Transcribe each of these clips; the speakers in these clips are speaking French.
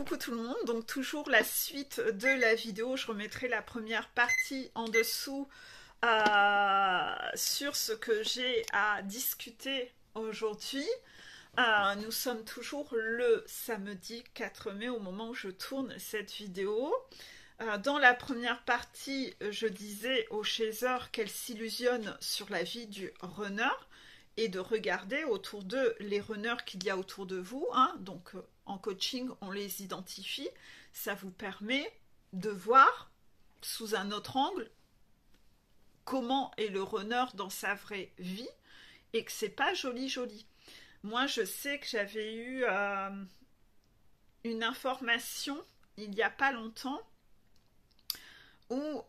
coucou tout le monde, donc toujours la suite de la vidéo, je remettrai la première partie en dessous sur ce que j'ai à discuter aujourd'hui. Nous sommes toujours le samedi 4 mai au moment où je tourne cette vidéo. Dans la première partie, je disais aux chasers qu'elles s'illusionnent sur la vie du runner et de regarder autour d'eux les runners qu'il y a autour de vous. Donc en coaching, on les identifie. Ça vous permet de voir sous un autre angle comment est le runner dans sa vraie vie et que c'est pas joli. Moi, je sais que j'avais eu une information il n'y a pas longtemps où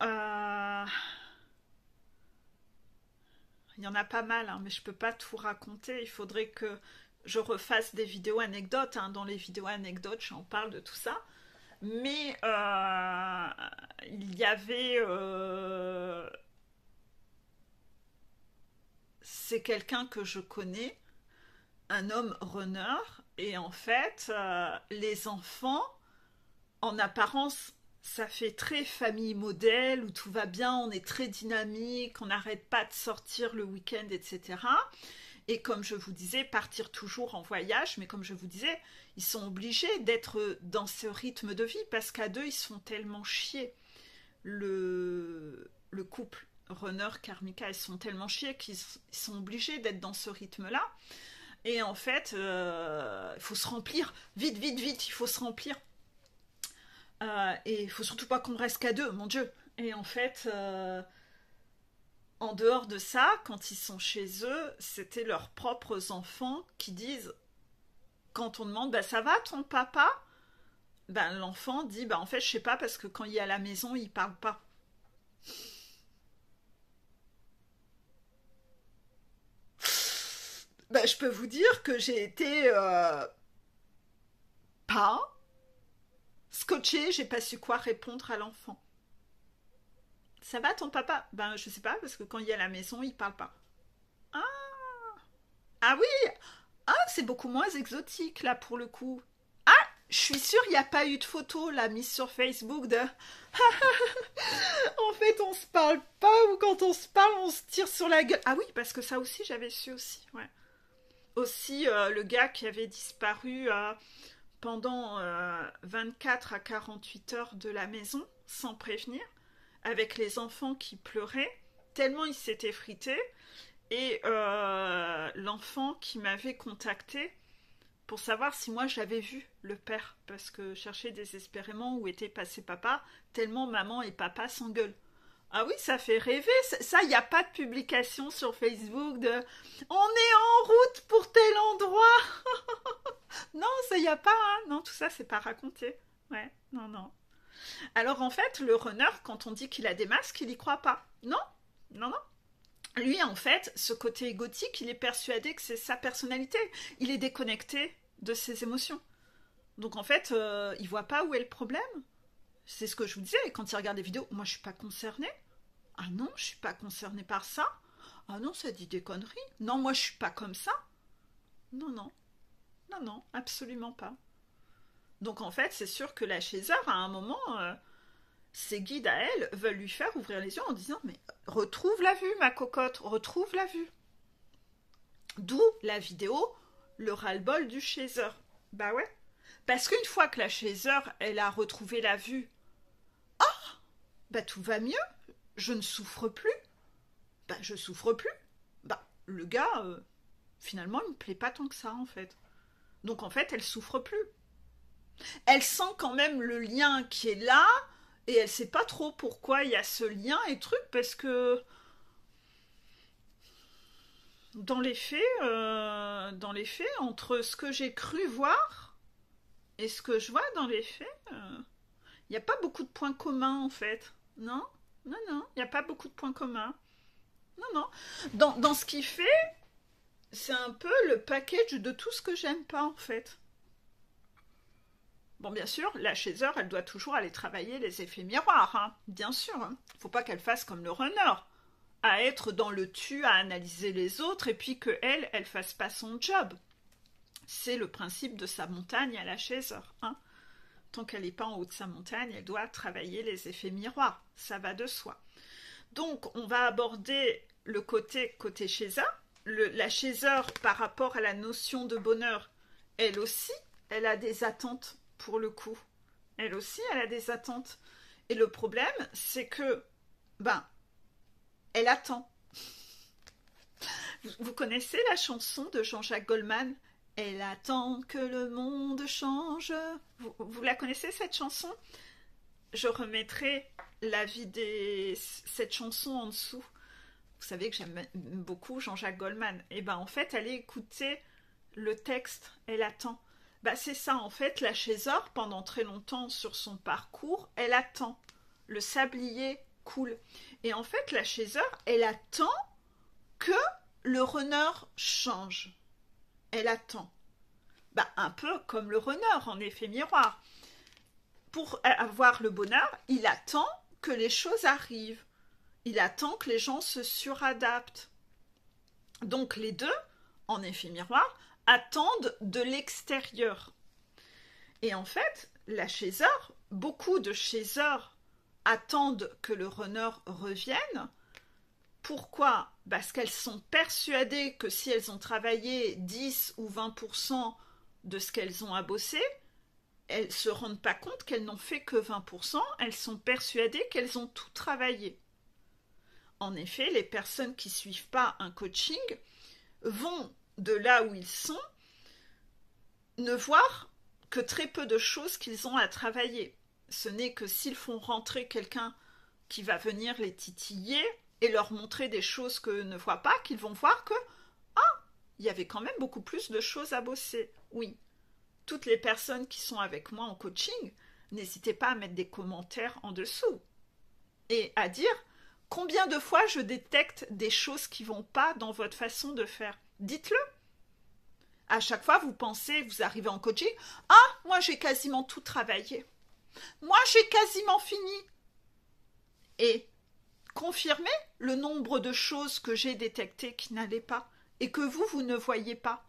il y en a pas mal, mais je peux pas tout raconter. Il faudrait que je refasse des vidéos anecdotes. Dans les vidéos anecdotes, j'en parle de tout ça. Mais il y avait... c'est quelqu'un que je connais, un homme runner. Et en fait, les enfants, en apparence... ça fait très famille modèle, où tout va bien, on est très dynamique, on n'arrête pas de sortir le week-end, etc. Et comme je vous disais, partir toujours en voyage, mais comme je vous disais, ils sont obligés d'être dans ce rythme de vie, parce qu'à deux, ils se font tellement chier. Le couple runner Karmika, ils se font tellement chier qu'ils sont obligés d'être dans ce rythme-là. Et en fait, il faut se remplir, vite, il faut se remplir. Et il faut surtout pas qu'on reste qu'à deux, mon Dieu. Et en fait, en dehors de ça, quand ils sont chez eux, c'était leurs propres enfants qui disent, quand on demande, ça va ton papa? L'enfant dit, en fait, je sais pas, parce que quand il est à la maison, il parle pas. Je peux vous dire que j'ai été pas scotché, j'ai pas su quoi répondre à l'enfant. Ça va ton papa? Je sais pas, parce que quand il est à la maison, il parle pas. Ah, ah oui. Ah, c'est beaucoup moins exotique, là, pour le coup. Ah, je suis sûre, il n'y a pas eu de photo, là, mise sur Facebook de... en fait, on se parle pas, ou quand on se parle, on se tire sur la gueule. Ah oui, parce que ça aussi, j'avais su aussi, ouais. Aussi, le gars qui avait disparu... pendant 24 à 48 heures de la maison, sans prévenir, avec les enfants qui pleuraient, tellement ils s'étaient frités, et l'enfant qui m'avait contacté pour savoir si moi j'avais vu le père, parce que je cherchais désespérément où était passé papa, tellement maman et papa s'engueulent. Ah oui, ça fait rêver. Ça, il n'y a pas de publication sur Facebook de « On est en route pour tel endroit !» Non, ça, il n'y a pas. Non, tout ça, c'est pas raconté. Ouais, non. Alors, en fait, le runner, quand on dit qu'il a des masques, il y croit pas. Non. Lui, en fait, ce côté égotique, il est persuadé que c'est sa personnalité. Il est déconnecté de ses émotions. Donc, en fait, il voit pas où est le problème. C'est ce que je vous disais, quand il regarde des vidéos, moi je suis pas concernée. Ah non, je suis pas concernée par ça. Ah non, ça dit des conneries. Non, moi je suis pas comme ça. Non, absolument pas. Donc en fait, c'est sûr que la chaser, à un moment, ses guides à elle veulent lui faire ouvrir les yeux en disant « Mais retrouve la vue, ma cocotte, retrouve la vue. » D'où la vidéo, le ras-le-bol du chaser. Bah ouais. Parce qu'une fois que la chaser, elle a retrouvé la vue, tout va mieux, je ne souffre plus. Je souffre plus. Le gars, finalement, il me plaît pas tant que ça, en fait. Donc, en fait, elle souffre plus. Elle sent quand même le lien qui est là, et elle sait pas trop pourquoi il y a ce lien et truc, parce que dans les faits, entre ce que j'ai cru voir et ce que je vois dans les faits, il n'y a pas beaucoup de points communs, en fait. Non, il n'y a pas beaucoup de points communs. Non. Dans ce qu'il fait, c'est un peu le package de tout ce que j'aime pas, en fait. Bon, bien sûr, la chaser, elle doit toujours aller travailler les effets miroirs, bien sûr. Faut pas qu'elle fasse comme le runner, à être dans le tu, à analyser les autres, et puis que elle fasse pas son job. C'est le principe de sa montagne à la chaser, Tant qu'elle n'est pas en haut de sa montagne, elle doit travailler les effets miroirs. Ça va de soi. Donc, on va aborder le côté Shésa. La Shéseur, par rapport à la notion de bonheur, elle aussi, elle a des attentes pour le coup. Elle aussi, elle a des attentes. Et le problème, c'est que, elle attend. Vous connaissez la chanson de Jean-Jacques Goldman? Elle attend que le monde change. Vous la connaissez, cette chanson? Je remettrai cette chanson en dessous. Vous savez que j'aime beaucoup Jean-Jacques Goldman. Et en fait, allez écouter le texte. Elle attend. C'est ça, en fait, la Shésor, pendant très longtemps sur son parcours, elle attend. Le sablier coule. Et en fait, la Shésor, elle attend que le runner change. Elle attend. Un peu comme le runner, en effet miroir. Pour avoir le bonheur, il attend que les choses arrivent. Il attend que les gens se suradaptent. Donc les deux, en effet miroir, attendent de l'extérieur. Et en fait, la Shésor, beaucoup de Shésors attendent que le runner revienne. Pourquoi? Parce qu'elles sont persuadées que si elles ont travaillé 10 ou 20% de ce qu'elles ont à bosser, elles ne se rendent pas compte qu'elles n'ont fait que 20%, elles sont persuadées qu'elles ont tout travaillé. En effet, les personnes qui ne suivent pas un coaching vont, de là où ils sont, ne voir que très peu de choses qu'ils ont à travailler. Ce n'est que s'ils font rentrer quelqu'un qui va venir les titiller et leur montrer des choses qu'eux ne voient pas, qu'ils vont voir que, il y avait quand même beaucoup plus de choses à bosser. Oui, toutes les personnes qui sont avec moi en coaching, n'hésitez pas à mettre des commentaires en dessous et à dire combien de fois je détecte des choses qui ne vont pas dans votre façon de faire. Dites-le. À chaque fois, vous pensez, vous arrivez en coaching, moi j'ai quasiment tout travaillé. Moi j'ai quasiment fini. Et confirmez le nombre de choses que j'ai détectées qui n'allaient pas et que vous ne voyez pas.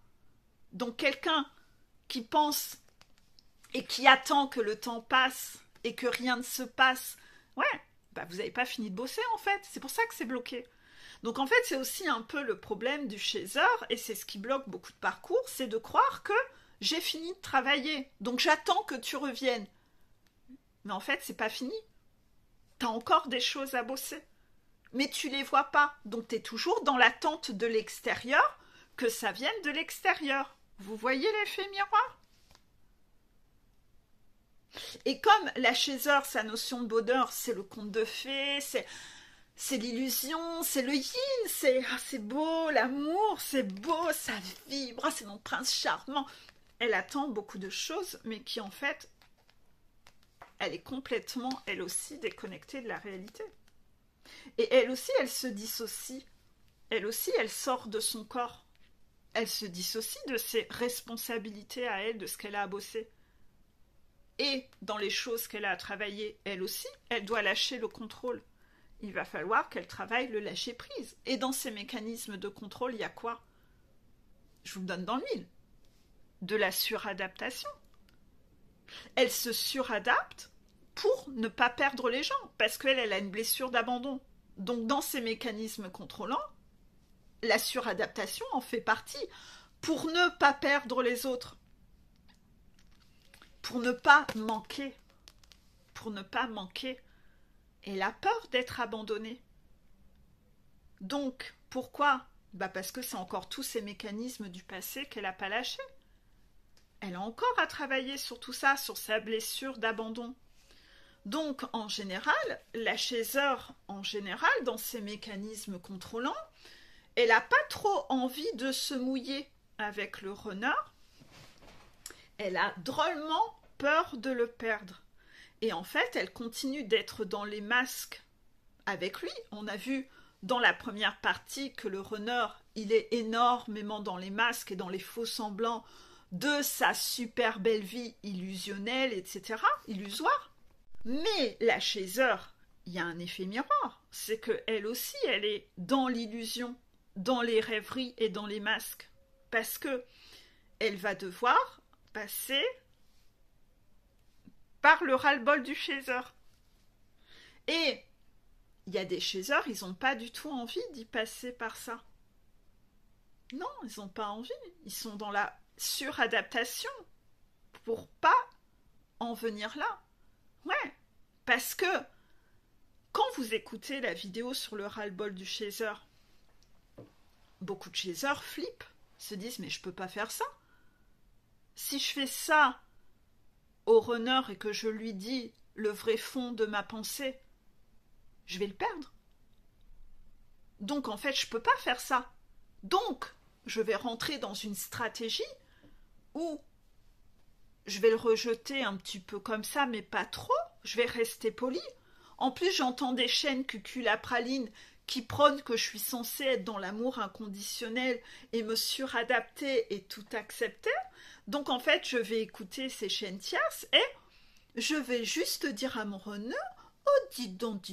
Donc quelqu'un qui pense et qui attend que le temps passe et que rien ne se passe, vous n'avez pas fini de bosser en fait. C'est pour ça que c'est bloqué. Donc en fait, c'est aussi un peu le problème du Shésor, et c'est ce qui bloque beaucoup de parcours, c'est de croire que j'ai fini de travailler, donc j'attends que tu reviennes. Mais en fait, c'est pas fini. T'as encore des choses à bosser. Mais tu les vois pas, donc t'es toujours dans l'attente de l'extérieur, que ça vienne de l'extérieur. Vous voyez l'effet miroir? Et comme la Shésor, sa notion de bonheur, c'est le conte de fées, c'est l'illusion, c'est le yin, c'est beau, l'amour, c'est beau, ça vibre, c'est mon prince charmant. Elle attend beaucoup de choses, mais qui en fait, elle est complètement, elle aussi, déconnectée de la réalité. Et elle aussi, elle se dissocie. Elle aussi, elle sort de son corps. Elle se dissocie de ses responsabilités à elle, de ce qu'elle a à bosser. Et dans les choses qu'elle a à travailler, elle aussi, elle doit lâcher le contrôle. Il va falloir qu'elle travaille le lâcher-prise. Et dans ces mécanismes de contrôle, il y a quoi? Je vous le donne dans le mille. De la suradaptation. Elle se suradapte pour ne pas perdre les gens, parce qu'elle a une blessure d'abandon. Donc dans ces mécanismes contrôlants, la suradaptation en fait partie, pour ne pas perdre les autres. Pour ne pas manquer. Pour ne pas manquer. Elle a peur d'être abandonnée. Donc, pourquoi? Parce que c'est encore tous ces mécanismes du passé qu'elle n'a pas lâchés. Elle a encore à travailler sur tout ça, sur sa blessure d'abandon. Donc, en général, la Shésor, dans ses mécanismes contrôlants, elle n'a pas trop envie de se mouiller avec le runner. Elle a drôlement peur de le perdre. Et en fait, elle continue d'être dans les masques avec lui. On a vu dans la première partie que le runner, il est énormément dans les masques et dans les faux semblants de sa super belle vie illusionnelle, etc., illusoire. Mais la Shésor, il y a un effet miroir. C'est qu'elle aussi, elle est dans l'illusion, dans les rêveries et dans les masques. Parce que elle va devoir passer par le ras-le-bol du chaser. Et il y a des chasers, ils n'ont pas du tout envie d'y passer par ça. Non, ils n'ont pas envie. Ils sont dans la suradaptation pour pas en venir là. Ouais, parce que quand vous écoutez la vidéo sur le ras-le-bol du chaser, beaucoup de chasers flippent, se disent mais je peux pas faire ça. Si je fais ça au runner et que je lui dis le vrai fond de ma pensée, je vais le perdre. Donc en fait, je peux pas faire ça. Donc, je vais rentrer dans une stratégie où je vais le rejeter un petit peu comme ça, mais pas trop. Je vais rester poli. En plus, j'entends des chaînes cuculapraline qui prônent que je suis censée être dans l'amour inconditionnel et me suradapter et tout accepter. Donc en fait, je vais écouter ces chaînes tierces et je vais juste dire à mon runner « Oh, dis donc,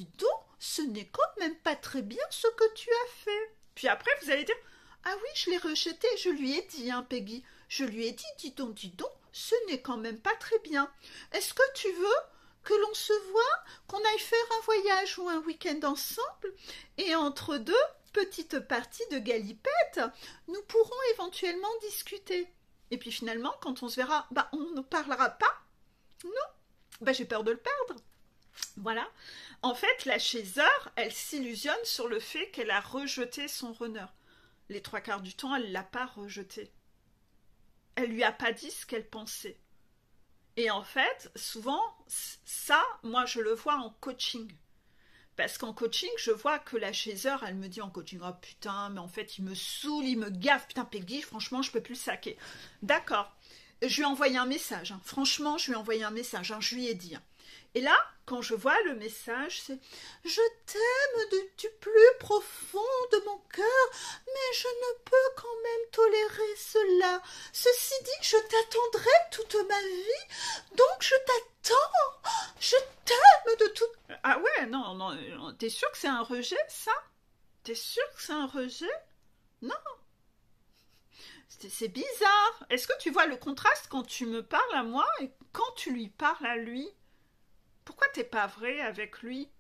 ce n'est quand même pas très bien ce que tu as fait. » Puis après, vous allez dire « Ah oui, je l'ai rejeté, je lui ai dit, hein, Peggy. Je lui ai dit, dis donc, ce n'est quand même pas très bien. Est-ce que tu veux que l'on se voit, qu'on aille faire un voyage ou un week-end ensemble, et entre deux petites parties de galipette, nous pourrons éventuellement discuter. Et puis finalement, quand on se verra, on ne parlera pas. Non, j'ai peur de le perdre. » Voilà. En fait, la chaser, elle s'illusionne sur le fait qu'elle a rejeté son runner. Les 3/4 du temps, elle ne l'a pas rejeté. Elle lui a pas dit ce qu'elle pensait. Et en fait, souvent, ça, moi, je le vois en coaching. Parce qu'en coaching, je vois que la chaser, elle me dit en coaching, oh putain, mais en fait, il me saoule, il me gaffe, putain, Peggy, franchement, je peux plus le saquer. D'accord. Je lui ai envoyé un message. Hein. Franchement, je lui ai envoyé un message. Hein. Je lui ai dit. Hein. Et là, quand je vois le message, c'est « Je t'aime du plus profond de mon cœur, mais je ne peux quand même tolérer cela. Ceci dit, je t'attendrai toute ma vie, donc je t'attends. Je t'aime de tout... » Ah ouais, non, t'es sûr que c'est un rejet, ça? T'es sûr que c'est un rejet? Non. C'est bizarre. Est-ce que tu vois le contraste quand tu me parles à moi et quand tu lui parles à lui? Pourquoi t'es pas vrai avec lui?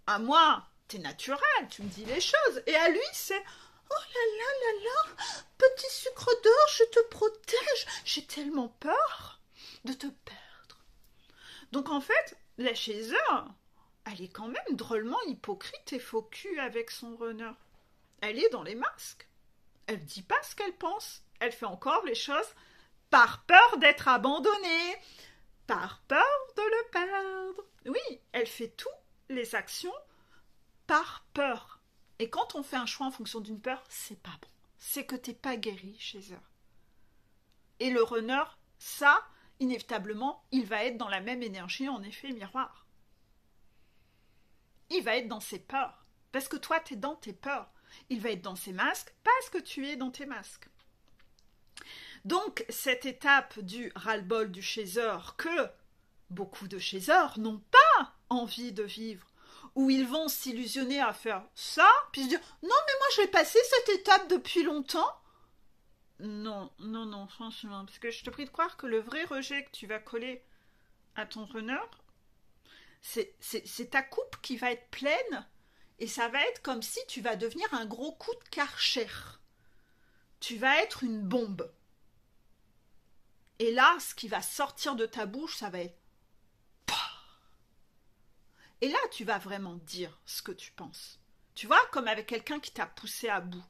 À moi, t'es naturel, tu me dis les choses. Et à lui, c'est « Oh là, petit sucre d'or, je te protège. J'ai tellement peur de te perdre. » Donc en fait, la chaser, elle est quand même drôlement hypocrite et faux cul avec son runner. Elle est dans les masques. Elle dit pas ce qu'elle pense. Elle fait encore les choses par peur d'être abandonnée. Par peur de le perdre. Oui, elle fait toutes les actions par peur. Et quand on fait un choix en fonction d'une peur, c'est pas bon. C'est que t'es pas guéri chez eux. Et le runner, ça, inévitablement, il va être dans la même énergie en effet miroir. Il va être dans ses peurs. Parce que toi, t'es dans tes peurs. Il va être dans ses masques parce que tu es dans tes masques. Donc, cette étape du ras-le-bol du chaser que beaucoup de chasers n'ont pas envie de vivre, où ils vont s'illusionner à faire ça, puis se dire « Non, mais moi, j'ai passé cette étape depuis longtemps. » Non, franchement, parce que je te prie de croire que le vrai rejet que tu vas coller à ton runner, c'est ta coupe qui va être pleine, et ça va être comme si tu vas devenir un gros coup de Karcher. Tu vas être une bombe. Et là, ce qui va sortir de ta bouche, ça va être... Et là, tu vas vraiment dire ce que tu penses. Tu vois, comme avec quelqu'un qui t'a poussé à bout.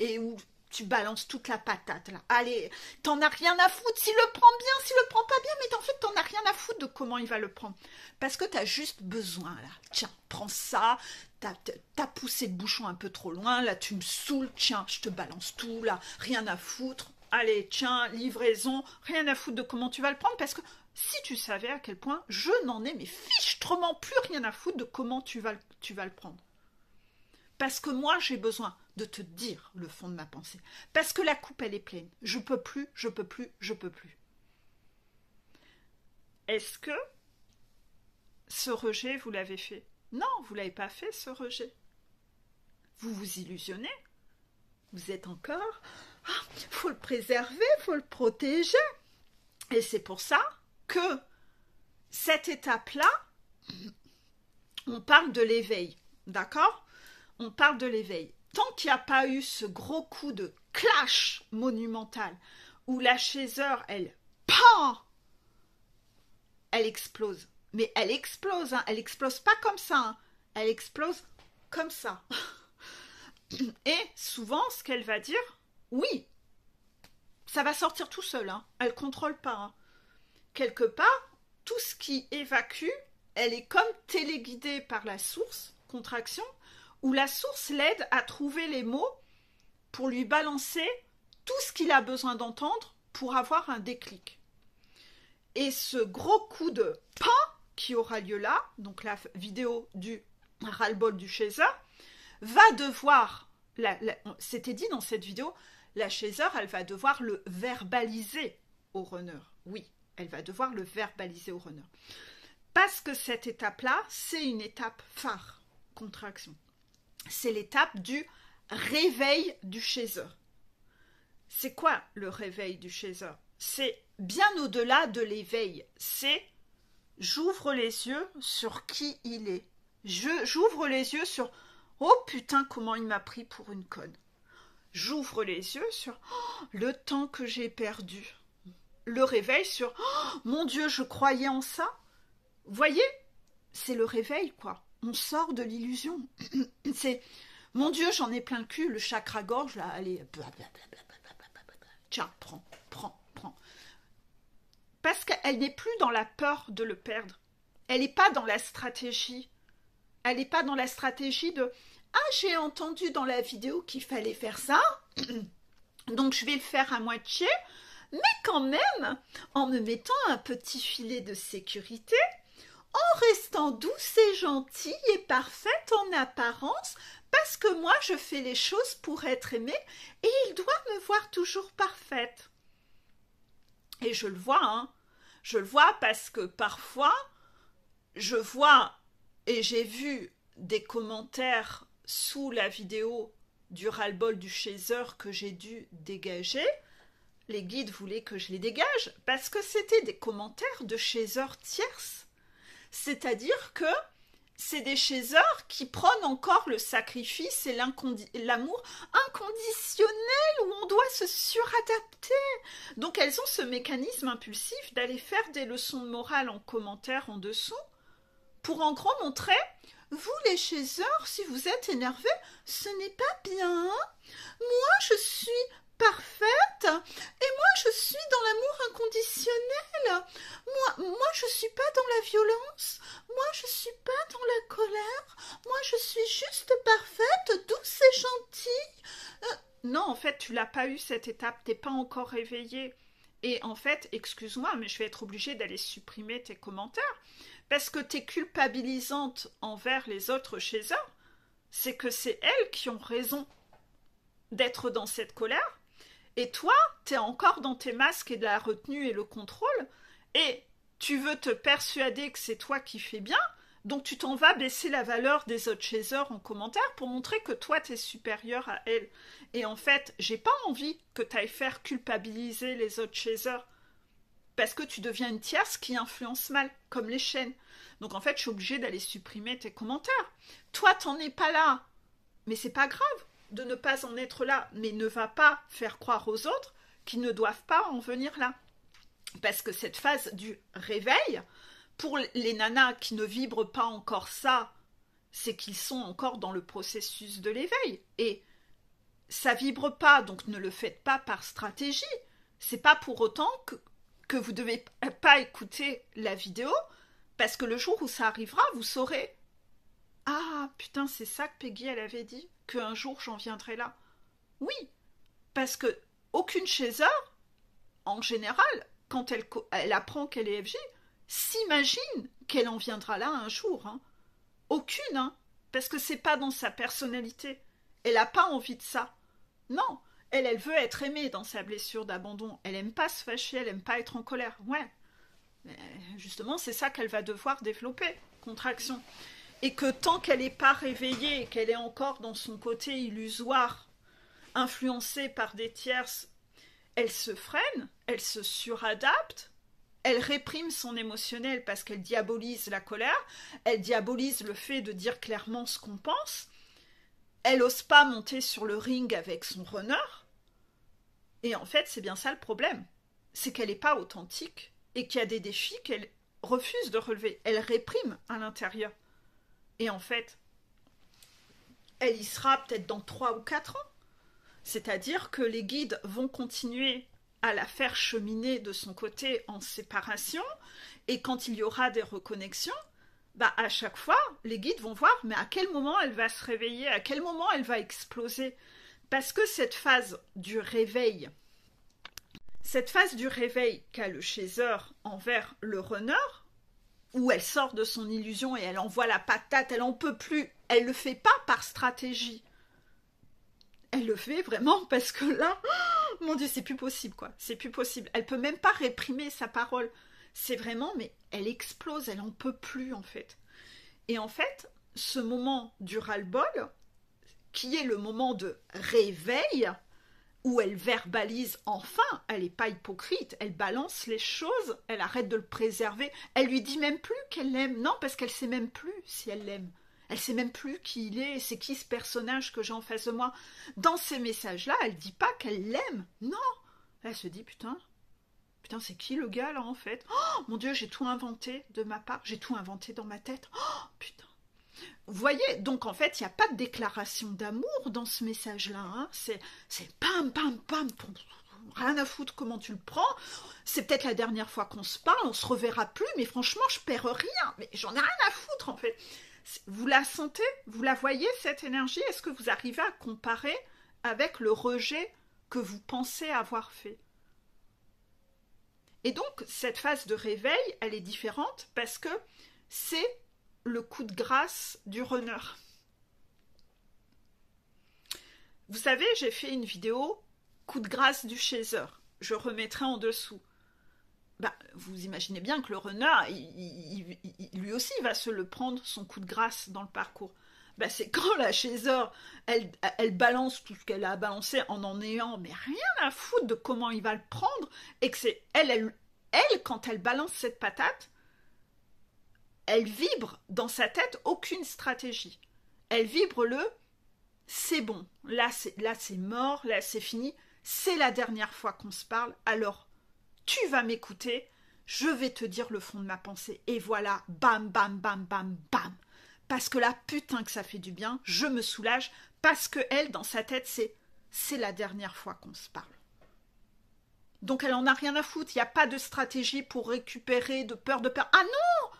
Et où tu balances toute la patate, là. Allez, t'en as rien à foutre s'il le prend bien, s'il le prend pas bien, mais en fait, t'en as rien à foutre de comment il va le prendre. Parce que t'as juste besoin, là. Tiens, prends ça, t'as poussé le bouchon un peu trop loin, là, tu me saoules, tiens, je te balance tout, là, rien à foutre. Allez, tiens, livraison, rien à foutre de comment tu vas le prendre, parce que si tu savais à quel point je n'en ai mais fichtrement plus rien à foutre de comment tu vas le prendre. Parce que moi, j'ai besoin de te dire le fond de ma pensée. Parce que la coupe, elle est pleine. Je peux plus. Est-ce que ce rejet, vous l'avez fait? Non, vous ne l'avez pas fait, ce rejet. Vous vous illusionnez. Vous êtes encore... faut le préserver, faut le protéger. Et c'est pour ça que cette étape-là, on parle de l'éveil, d'accord? On parle de l'éveil. Tant qu'il n'y a pas eu ce gros coup de clash monumental, où la chaiseur, elle, PAM, elle explose. Mais elle explose, hein. Elle explose pas comme ça, hein. Elle explose comme ça. Et souvent, ce qu'elle va dire, oui, ça va sortir tout seul, hein. Elle contrôle pas, hein. Quelque part, tout ce qui évacue, elle est comme téléguidée par la source, contraction, où la source l'aide à trouver les mots pour lui balancer tout ce qu'il a besoin d'entendre pour avoir un déclic. Et ce gros coup de PAN qui aura lieu là, donc la vidéo du ras-le-bol du chaser, va devoir, c'était dit dans cette vidéo, la chaser, elle va devoir le verbaliser au runner. Oui, elle va devoir le verbaliser au runner. Parce que cette étape-là, c'est une étape phare, contraction. C'est l'étape du réveil du chaser. C'est quoi le réveil du chaser? C'est bien au-delà de l'éveil. C'est j'ouvre les yeux sur qui il est. J'ouvre les yeux sur oh putain, comment il m'a pris pour une conne. J'ouvre les yeux sur oh, le temps que j'ai perdu. Le réveil sur oh, mon Dieu, je croyais en ça. Vous voyez, c'est le réveil, quoi. On sort de l'illusion. C'est mon Dieu, j'en ai plein le cul, le chakra-gorge, là, allez, tiens, prends. Parce qu'elle n'est plus dans la peur de le perdre. Elle n'est pas dans la stratégie. Elle n'est pas dans la stratégie de ah, j'ai entendu dans la vidéo qu'il fallait faire ça, donc je vais le faire à moitié, mais quand même, en me mettant un petit filet de sécurité, en restant douce et gentille et parfaite en apparence, parce que moi je fais les choses pour être aimée et il doit me voir toujours parfaite. Et je le vois, hein. Je le vois parce que parfois, je vois et j'ai vu des commentaires sous la vidéo du ras-le-bol du chaser que j'ai dû dégager. Les guides voulaient que je les dégage parce que c'était des commentaires de chasers tierces. C'est-à-dire que c'est des chasers qui prônent encore le sacrifice et l'amour inconditionnel où on doit se suradapter. Donc elles ont ce mécanisme impulsif d'aller faire des leçons de morale en commentaire en dessous pour en gros montrer vous les chasers, si vous êtes énervés, ce n'est pas bien. Moi je suis parfaite et moi je suis dans l'amour inconditionnel. Moi je suis pas dans la violence. Moi je suis pas dans la colère. Moi je suis juste parfaite, douce et gentille. Non, en fait, tu l'as pas eu cette étape, t'es pas encore réveillée. Et en fait, excuse-moi, mais je vais être obligée d'aller supprimer tes commentaires parce que t'es culpabilisante envers les autres chasers. C'est que c'est elles qui ont raison d'être dans cette colère. Et toi, t'es encore dans tes masques et de la retenue et le contrôle, et tu veux te persuader que c'est toi qui fais bien, donc tu t'en vas baisser la valeur des autres chasers en commentaire pour montrer que toi, t'es supérieur à elles. Et en fait, j'ai pas envie que t'ailles faire culpabiliser les autres chasers, parce que tu deviens une tierce qui influence mal, comme les chaînes. Donc en fait, je suis obligée d'aller supprimer tes commentaires. Toi, t'en es pas là, mais c'est pas grave de ne pas en être là, mais ne va pas faire croire aux autres qu'ils ne doivent pas en venir là. Parce que cette phase du réveil, pour les nanas qui ne vibrent pas encore ça, c'est qu'ils sont encore dans le processus de l'éveil. Et ça vibre pas, donc ne le faites pas par stratégie. C'est pas pour autant que vous devez pas écouter la vidéo, parce que le jour où ça arrivera, vous saurez. Ah, putain, c'est ça que Peggy, elle avait dit, qu'un jour j'en viendrai là. Oui, parce que aucune chaser, en général, quand elle apprend qu'elle est FJ, s'imagine qu'elle en viendra là un jour. Hein. Aucune, hein, parce que c'est pas dans sa personnalité. Elle n'a pas envie de ça. Non, elle veut être aimée dans sa blessure d'abandon. Elle aime pas se fâcher, elle aime pas être en colère. Ouais, mais justement, c'est ça qu'elle va devoir développer, contraction. Et que tant qu'elle n'est pas réveillée et qu'elle est encore dans son côté illusoire, influencée par des tierces, elle se freine, elle se suradapte, Elle réprime son émotionnel parce qu'elle diabolise la colère, elle diabolise le fait de dire clairement ce qu'on pense, elle n'ose pas monter sur le ring avec son runner, et en fait c'est bien ça le problème, c'est qu'elle n'est pas authentique, et qu'il y a des défis qu'elle refuse de relever, elle réprime à l'intérieur, et en fait, elle y sera peut-être dans 3 ou 4 ans, c'est-à-dire que les guides vont continuer à la faire cheminer de son côté en séparation, et quand il y aura des reconnexions, bah à chaque fois, les guides vont voir, mais à quel moment elle va se réveiller, à quel moment elle va exploser. Parce que cette phase du réveil qu'a le chaser envers le runner, où elle sort de son illusion et elle envoie la patate, elle en peut plus, elle le fait pas par stratégie. Elle le fait vraiment parce que là, oh, mon Dieu, c'est plus possible quoi, c'est plus possible. Elle peut même pas réprimer sa parole. C'est vraiment, mais elle explose, elle en peut plus en fait. Et en fait, ce moment du ras-le-bol, qui est le moment de réveil, où elle verbalise enfin, elle n'est pas hypocrite, elle balance les choses, elle arrête de le préserver, elle lui dit même plus qu'elle l'aime, non, parce qu'elle sait même plus si elle l'aime. Elle sait même plus qui il est, c'est qui ce personnage que j'ai en face de moi. Dans ces messages-là, elle dit pas qu'elle l'aime, non. Elle se dit, putain, c'est qui le gars là en fait? Oh mon Dieu, j'ai tout inventé de ma part, j'ai tout inventé dans ma tête. Oh putain. Vous voyez, donc en fait, il n'y a pas de déclaration d'amour dans ce message-là. Hein. C'est pam, pam, pam, rien à foutre comment tu le prends. C'est peut-être la dernière fois qu'on se parle, on se reverra plus, mais franchement, je perds rien. Mais j'en ai rien à foutre en fait. Vous la sentez? Vous la voyez cette énergie? Est-ce que vous arrivez à comparer avec le rejet que vous pensez avoir fait? Et donc, cette phase de réveil, elle est différente parce que c'est le coup de grâce du runner. Vous savez, j'ai fait une vidéo coup de grâce du chaser. Je remettrai en dessous. Bah, vous imaginez bien que le runner, lui aussi va se le prendre, son coup de grâce dans le parcours. Bah, c'est quand la chaser, elle balance tout ce qu'elle a balancé en ayant mais rien à foutre de comment il va le prendre, et que c'est elle, quand elle balance cette patate, elle vibre dans sa tête aucune stratégie. Elle vibre le c'est bon, là c'est mort, là c'est fini, c'est la dernière fois qu'on se parle, alors tu vas m'écouter, je vais te dire le fond de ma pensée. Et voilà, bam, bam, bam, bam, bam. Parce que là, putain que ça fait du bien, je me soulage, parce que elle, dans sa tête, c'est la dernière fois qu'on se parle. Donc elle en a rien à foutre, il n'y a pas de stratégie pour récupérer, de peur. Ah non!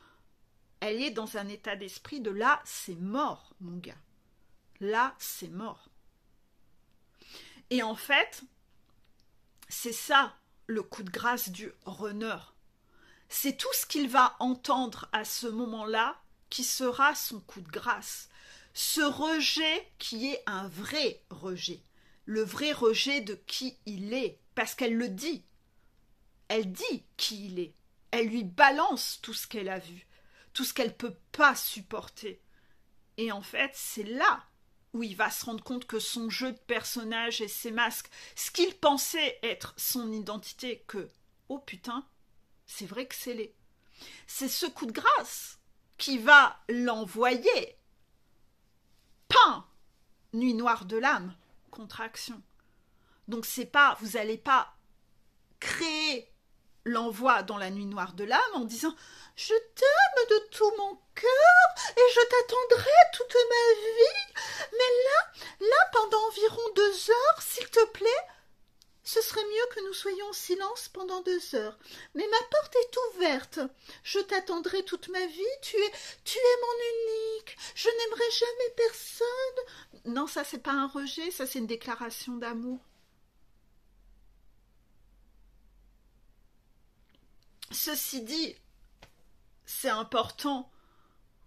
Elle est dans un état d'esprit de là, c'est mort, mon gars. Là, c'est mort. Et en fait, c'est ça le coup de grâce du runner. C'est tout ce qu'il va entendre à ce moment-là qui sera son coup de grâce. Ce rejet qui est un vrai rejet. Le vrai rejet de qui il est. Parce qu'elle le dit. Elle dit qui il est. Elle lui balance tout ce qu'elle a vu. Tout ce qu'elle ne peut pas supporter. Et en fait, c'est là où il va se rendre compte que son jeu de personnage et ses masques, ce qu'il pensait être son identité, que, oh putain, c'est vrai que c'est laid. C'est ce coup de grâce qui va l'envoyer. Pain! Nuit noire de l'âme, contraction. Donc c'est pas, vous n'allez pas créer l'envoi dans la nuit noire de l'âme en disant « Je t'aime de tout mon cœur et je t'attendrai toute ma vie, mais là, pendant environ 2 heures, s'il te plaît, ce serait mieux que nous soyons en silence pendant 2 heures. Mais ma porte est ouverte. Je t'attendrai toute ma vie. Tu es mon unique. Je n'aimerai jamais personne. » Non, ça, c'est pas un rejet, ça, c'est une déclaration d'amour. Ceci dit, c'est important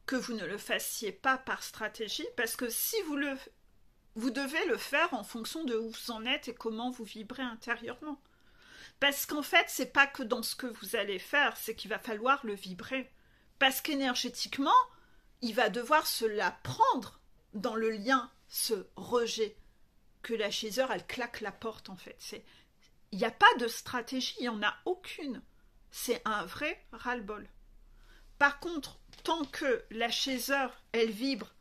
que vous ne le fassiez pas par stratégie, parce que si vous devez le faire en fonction de où vous en êtes et comment vous vibrez intérieurement. Parce qu'en fait, c'est pas que dans ce que vous allez faire, c'est qu'il va falloir le vibrer. Parce qu'énergétiquement, il va devoir se la prendre dans le lien, ce rejet, que la chaser, elle claque la porte en fait. Il n'y a pas de stratégie, il n'y en a aucune. c'est un vrai ras-le-bol. Par contre, tant que la chaser, elle vibre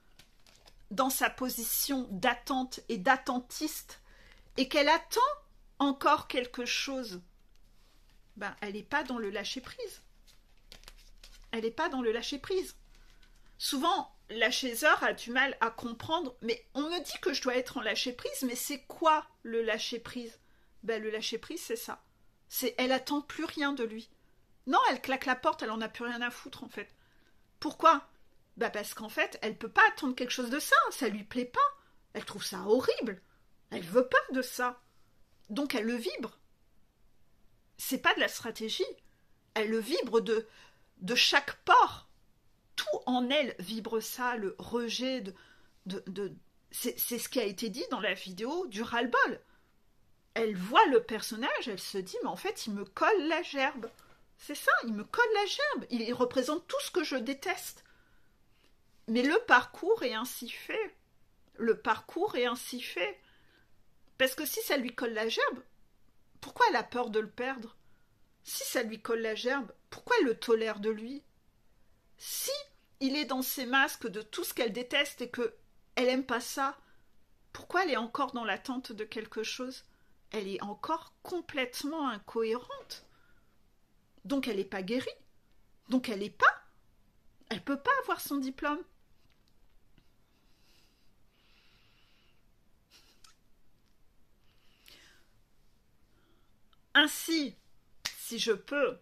dans sa position d'attente et d'attentiste, et qu'elle attend encore quelque chose, ben, elle n'est pas dans le lâcher-prise. Elle n'est pas dans le lâcher-prise. Souvent, la chaser a du mal à comprendre, mais on me dit que je dois être en lâcher-prise, mais c'est quoi le lâcher-prise? Ben, le lâcher-prise, c'est ça. Elle attend plus rien de lui. Non, elle claque la porte, elle en a plus rien à foutre, en fait. Pourquoi? Ben, parce qu'en fait, elle peut pas attendre quelque chose de ça lui plaît pas. Elle trouve ça horrible. Elle veut pas de ça. Donc, elle le vibre. C'est pas de la stratégie. Elle le vibre de chaque pore. Tout en elle vibre ça, le rejet c'est ce qui a été dit dans la vidéo du ras-le-bol. Elle voit le personnage, elle se dit, mais en fait, il me colle la gerbe. C'est ça, il me colle la gerbe. Il représente tout ce que je déteste. Mais le parcours est ainsi fait. Le parcours est ainsi fait. Parce que si ça lui colle la gerbe, pourquoi elle a peur de le perdre? Si ça lui colle la gerbe, pourquoi elle le tolère de lui? Si il est dans ses masques de tout ce qu'elle déteste et que elle aime pas ça, pourquoi elle est encore dans l'attente de quelque chose? Elle est encore complètement incohérente. Donc elle n'est pas guérie. Donc elle peut pas avoir son diplôme. Ainsi, si je peux,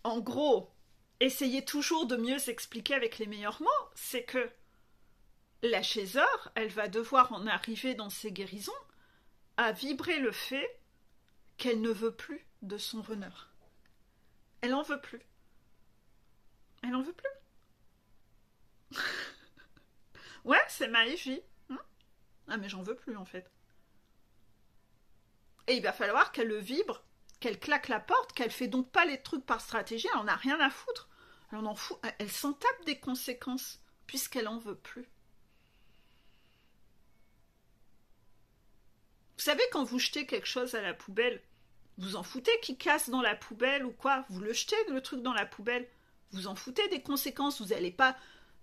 en gros, essayer toujours de mieux expliquer avec les meilleurs mots, c'est que la chaser, elle va devoir en arriver dans ses guérisons à vibrer le fait qu'elle ne veut plus de son runner. Elle en veut plus. Elle en veut plus. Ouais, c'est ma vie. Ah, mais j'en veux plus, en fait. Et il va falloir qu'elle le vibre, qu'elle claque la porte, qu'elle fait donc pas les trucs par stratégie, elle en a rien à foutre. Elle en fout, elle s'en tape des conséquences, puisqu'elle en veut plus. Vous savez, quand vous jetez quelque chose à la poubelle, vous en foutez qu'il casse dans la poubelle ou quoi? Vous le jetez, le truc, dans la poubelle. Vous en foutez des conséquences. Vous n'allez pas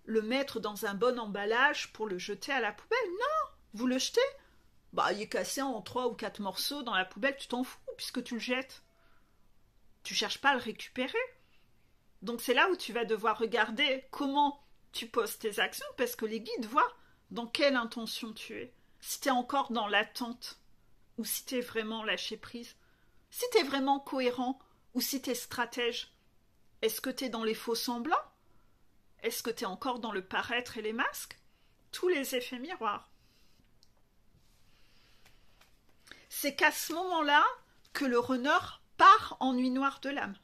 le mettre dans un bon emballage pour le jeter à la poubelle. Non, vous le jetez. Bah, il est cassé en 3 ou 4 morceaux dans la poubelle, tu t'en fous puisque tu le jettes. Tu cherches pas à le récupérer. Donc c'est là où tu vas devoir regarder comment tu poses tes actions, parce que les guides voient dans quelle intention tu es. Si tu es encore dans l'attente, ou si tu es vraiment lâché prise. Si tu es vraiment cohérent, ou si tu es stratège. Est-ce que tu es dans les faux semblants? Est-ce que tu es encore dans le paraître et les masques? Tous les effets miroirs. C'est qu'à ce moment-là que le runner part en nuit noire de l'âme.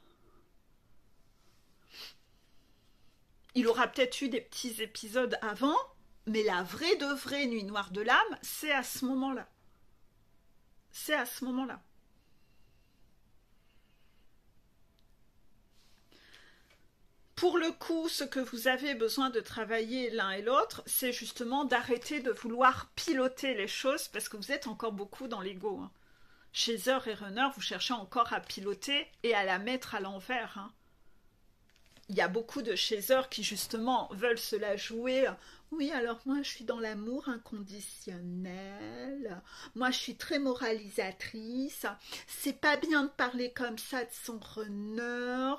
Il aura peut-être eu des petits épisodes avant, mais la vraie de vraie nuit noire de l'âme, c'est à ce moment-là. C'est à ce moment-là. Pour le coup, ce que vous avez besoin de travailler l'un et l'autre, c'est justement d'arrêter de vouloir piloter les choses, parce que vous êtes encore beaucoup dans l'ego. Hein. Chaser et runner, vous cherchez encore à piloter et à la mettre à l'envers. Hein. Il y a beaucoup de chasers qui justement veulent se la jouer. Oui, alors moi je suis dans l'amour inconditionnel. Moi je suis très moralisatrice. C'est pas bien de parler comme ça de son runner.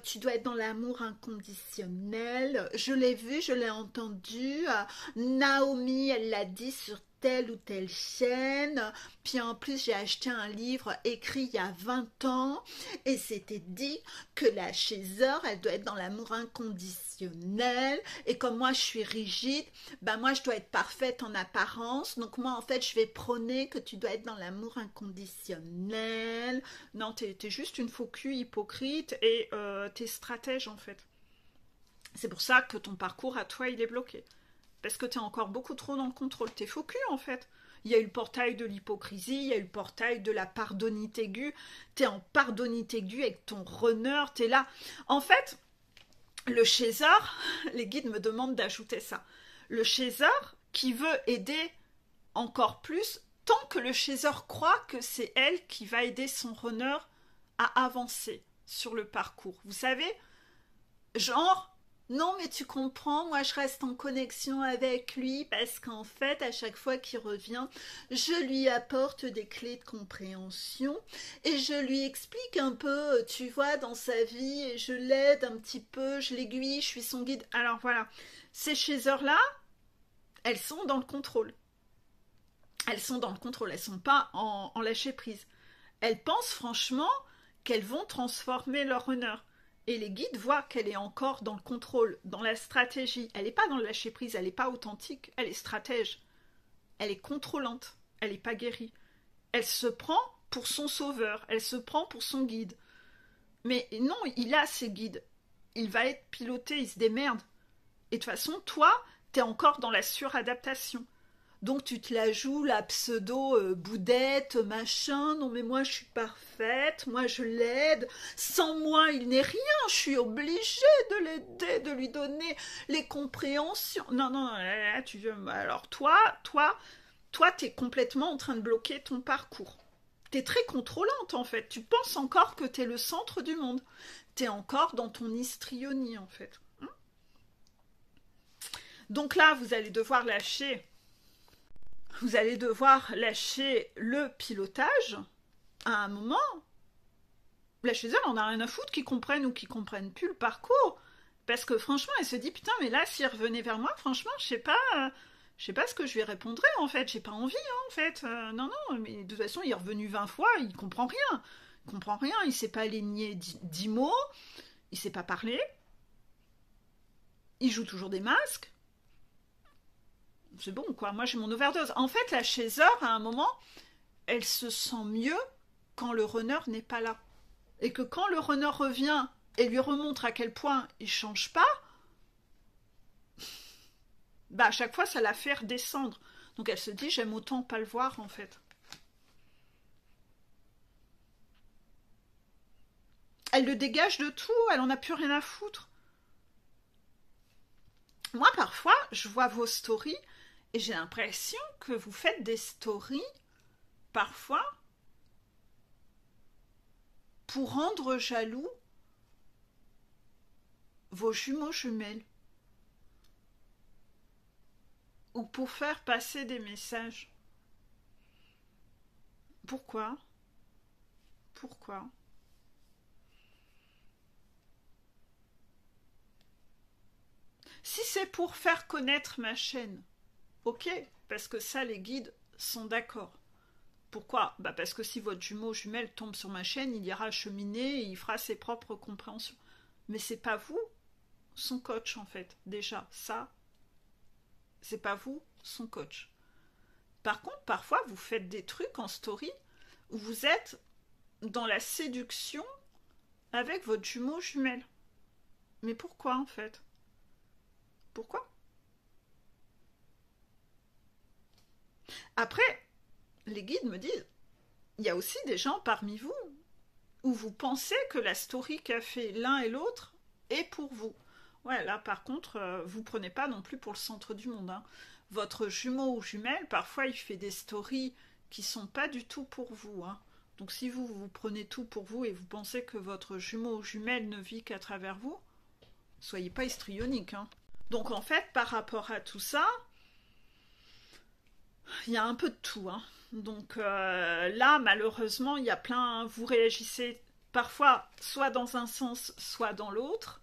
Tu dois être dans l'amour inconditionnel. Je l'ai vu, je l'ai entendu. Naomi, elle l'a dit sur telle ou telle chaîne. Puis en plus, j'ai acheté un livre écrit il y a 20 ans et c'était dit que la chaser, elle doit être dans l'amour inconditionnel. Et comme moi, je suis rigide, ben moi, je dois être parfaite en apparence. Donc moi, en fait, je vais prôner que tu dois être dans l'amour inconditionnel. Non, t'es juste une faux cul hypocrite et t'es stratège, en fait. C'est pour ça que ton parcours à toi, il est bloqué. Parce que t'es encore beaucoup trop dans le contrôle. T'es faux cul, en fait. Il y a eu le portail de l'hypocrisie, il y a eu le portail de la pardonite aiguë. T'es en pardonite aiguë avec ton runner, t'es là. En fait, le chaser, les guides me demandent d'ajouter ça. Le chaser qui veut aider encore plus, tant que le chaser croit que c'est elle qui va aider son runner à avancer sur le parcours. Vous savez, genre, non mais tu comprends, moi je reste en connexion avec lui parce qu'en fait à chaque fois qu'il revient, je lui apporte des clés de compréhension et je lui explique un peu, tu vois, dans sa vie et je l'aide un petit peu, je l'aiguille, je suis son guide. Alors voilà, ces chasseurs-là, elles sont dans le contrôle. Elles sont dans le contrôle, elles sont pas en lâcher prise. Elles pensent franchement qu'elles vont transformer leur honneur. Et les guides voient qu'elle est encore dans le contrôle, dans la stratégie. Elle n'est pas dans le lâcher-prise, elle n'est pas authentique, elle est stratège. Elle est contrôlante, elle n'est pas guérie. Elle se prend pour son sauveur, elle se prend pour son guide. Mais non, il a ses guides. Il va être piloté, il se démerde. Et de toute façon, toi, t'es encore dans la suradaptation. Donc tu te la joues, la pseudo-boudette, machin, non mais moi je suis parfaite, moi je l'aide, sans moi il n'est rien, je suis obligée de l'aider, de lui donner les compréhensions. Non, non, là, tu veux... Alors toi, t'es complètement en train de bloquer ton parcours. T'es très contrôlante en fait, tu penses encore que t'es le centre du monde. T'es encore dans ton histrionie en fait. Donc là, vous allez devoir lâcher le pilotage à un moment. La chez elle, on a rien à foutre qu'ils comprennent ou qu'ils comprennent plus le parcours. Parce que franchement, elle se dit, putain, mais là, s'il revenait vers moi, franchement, je sais pas ce que je lui répondrais, en fait. J'ai pas envie, hein, en fait. Non, non, mais de toute façon, il est revenu 20 fois, il comprend rien. Il comprend rien, il sait pas aligner 10 mots, il sait pas parler. Il joue toujours des masques. C'est bon, quoi. Moi, j'ai mon overdose. En fait, la chasseur, à un moment, elle se sent mieux quand le runner n'est pas là. Et que quand le runner revient et lui remontre à quel point il change pas, bah à chaque fois, ça la fait redescendre. Donc elle se dit, j'aime autant pas le voir, en fait. Elle le dégage de tout, elle en a plus rien à foutre. Moi, parfois, je vois vos stories et j'ai l'impression que vous faites des stories, parfois, pour rendre jaloux vos jumeaux jumelles. Ou pour faire passer des messages. Pourquoi? Pourquoi? Si c'est pour faire connaître ma chaîne, ok, parce que ça, les guides sont d'accord. Pourquoi? Bah parce que si votre jumeau jumelle tombe sur ma chaîne, il ira cheminer et il fera ses propres compréhensions. Mais c'est pas vous, son coach, en fait. Déjà, ça, c'est pas vous, son coach. Par contre, parfois, vous faites des trucs en story où vous êtes dans la séduction avec votre jumeau jumelle. Mais pourquoi, en fait? Pourquoi? Après, les guides me disent, il y a aussi des gens parmi vous où vous pensez que la story qu'a fait l'un et l'autre est pour vous. Ouais, là par contre, vous prenez pas non plus pour le centre du monde. Hein. Votre jumeau ou jumelle, parfois il fait des stories qui sont pas du tout pour vous. Hein. Donc si vous prenez tout pour vous et vous pensez que votre jumeau ou jumelle ne vit qu'à travers vous, soyez pas histrionique. Hein. Donc en fait, par rapport à tout ça, il y a un peu de tout. Hein. Donc là, malheureusement, il y a plein... Vous réagissez parfois soit dans un sens, soit dans l'autre.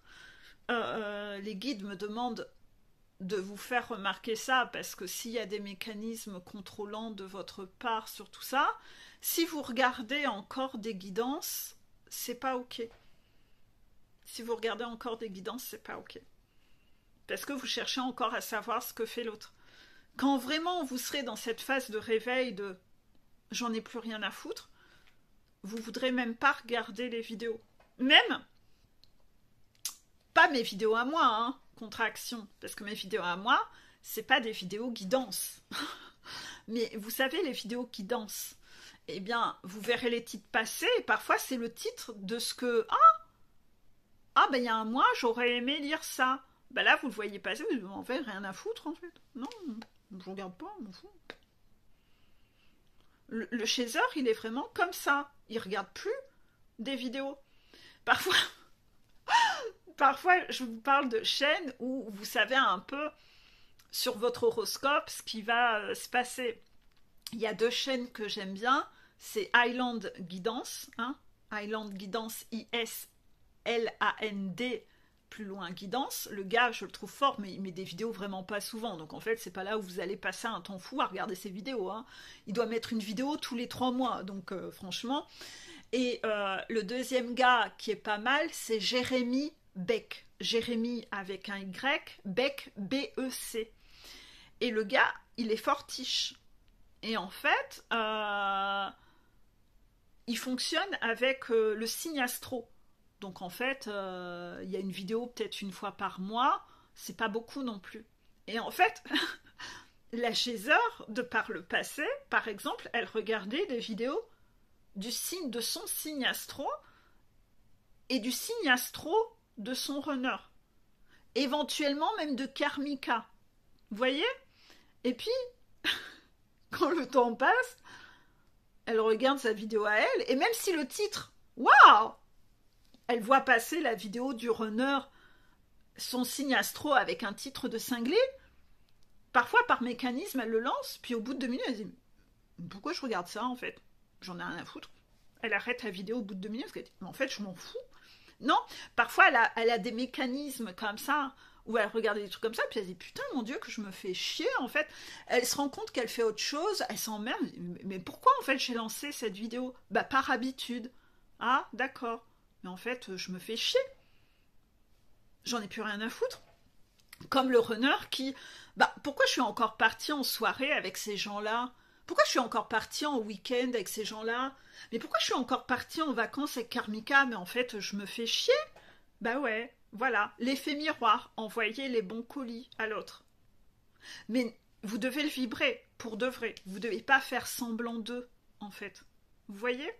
Les guides me demandent de vous faire remarquer ça, parce que s'il y a des mécanismes contrôlants de votre part sur tout ça, si vous regardez encore des guidances, c'est pas ok. Si vous regardez encore des guidances, c'est pas ok. Parce que vous cherchez encore à savoir ce que fait l'autre. Quand vraiment vous serez dans cette phase de réveil de j'en ai plus rien à foutre, vous voudrez même pas regarder les vidéos. Même pas mes vidéos à moi, hein, Contraction, parce que mes vidéos à moi, c'est pas des vidéos guidance. Mais vous savez, les vidéos guidance, eh bien, vous verrez les titres passer, et parfois c'est le titre de ce que... ben il y a un mois, j'aurais aimé lire ça. Ben là, vous le voyez passer, vous en fait rien à foutre, en fait. Non, je regarde pas, je m'en fous. Le chasseur, il est vraiment comme ça. Il regarde plus des vidéos. Parfois, parfois, je vous parle de chaînes où vous savez un peu sur votre horoscope ce qui va se passer. Il y a 2 chaînes que j'aime bien, c'est Island Guidance, hein, Island Guidance, I-S-L-A-N-D, plus loin Guidance. Le gars, je le trouve fort, mais il met des vidéos vraiment pas souvent. Donc en fait, c'est pas là où vous allez passer un temps fou à regarder ses vidéos. Hein. Il doit mettre une vidéo tous les 3 mois, donc franchement. Et le deuxième gars qui est pas mal, c'est Jérémy Beck. Jérémy avec un Y, Beck, B-E-C. Et le gars, il est fortiche. Et en fait, il fonctionne avec le signe astro. Donc en fait, il y a une vidéo peut-être une fois par mois, c'est pas beaucoup non plus. Et en fait, la Chaser, de par le passé, par exemple, elle regardait des vidéos du signe de son signe astro et du signe astro de son runner. Éventuellement même de Karmika. Vous voyez? Et puis, quand le temps passe, elle regarde sa vidéo à elle, et même si le titre, waouh, elle voit passer la vidéo du runner, son signe astro avec un titre de cinglé, parfois par mécanisme, elle le lance, puis au bout de 2 minutes, elle dit, pourquoi je regarde ça en fait? J'en ai rien à foutre. Elle arrête la vidéo au bout de 2 minutes, parce qu'elle dit, mais en fait, je m'en fous. Non, parfois elle a des mécanismes comme ça, où elle regarde des trucs comme ça, puis elle se dit, putain, mon Dieu, que je me fais chier, en fait. Elle se rend compte qu'elle fait autre chose, elle s'emmerde, mais pourquoi, en fait, j'ai lancé cette vidéo? Bah, par habitude. Ah, d'accord. Mais en fait, je me fais chier. J'en ai plus rien à foutre. Comme le runner qui... Bah, pourquoi je suis encore partie en soirée avec ces gens-là? Pourquoi je suis encore partie en week-end avec ces gens-là? Mais pourquoi je suis encore partie en vacances avec Karmika? Mais en fait, je me fais chier. Bah ouais, voilà, l'effet miroir, envoyer les bons colis à l'autre. Mais vous devez le vibrer, pour de vrai. Vous ne devez pas faire semblant d'eux, en fait. Vous voyez?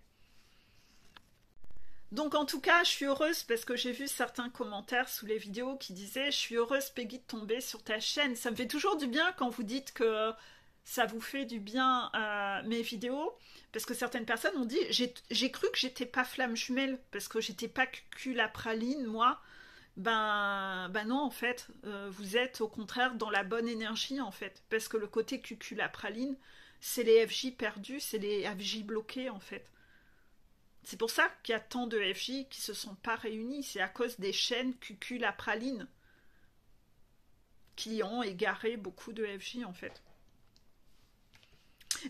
Donc en tout cas, je suis heureuse parce que j'ai vu certains commentaires sous les vidéos qui disaient « Je suis heureuse, Peggy, de tomber sur ta chaîne. » Ça me fait toujours du bien quand vous dites que ça vous fait du bien mes vidéos. Parce que certaines personnes ont dit « J'ai cru que j'étais pas flamme jumelle parce que j'étais pas cul la praline, moi. » Ben non, en fait, vous êtes au contraire dans la bonne énergie, en fait. Parce que le côté cucul la praline, c'est les FJ perdus, c'est les FJ bloqués, en fait. C'est pour ça qu'il y a tant de FJ qui se sont pas réunis. C'est à cause des chaînes QQ la praline qui ont égaré beaucoup de FJ en fait.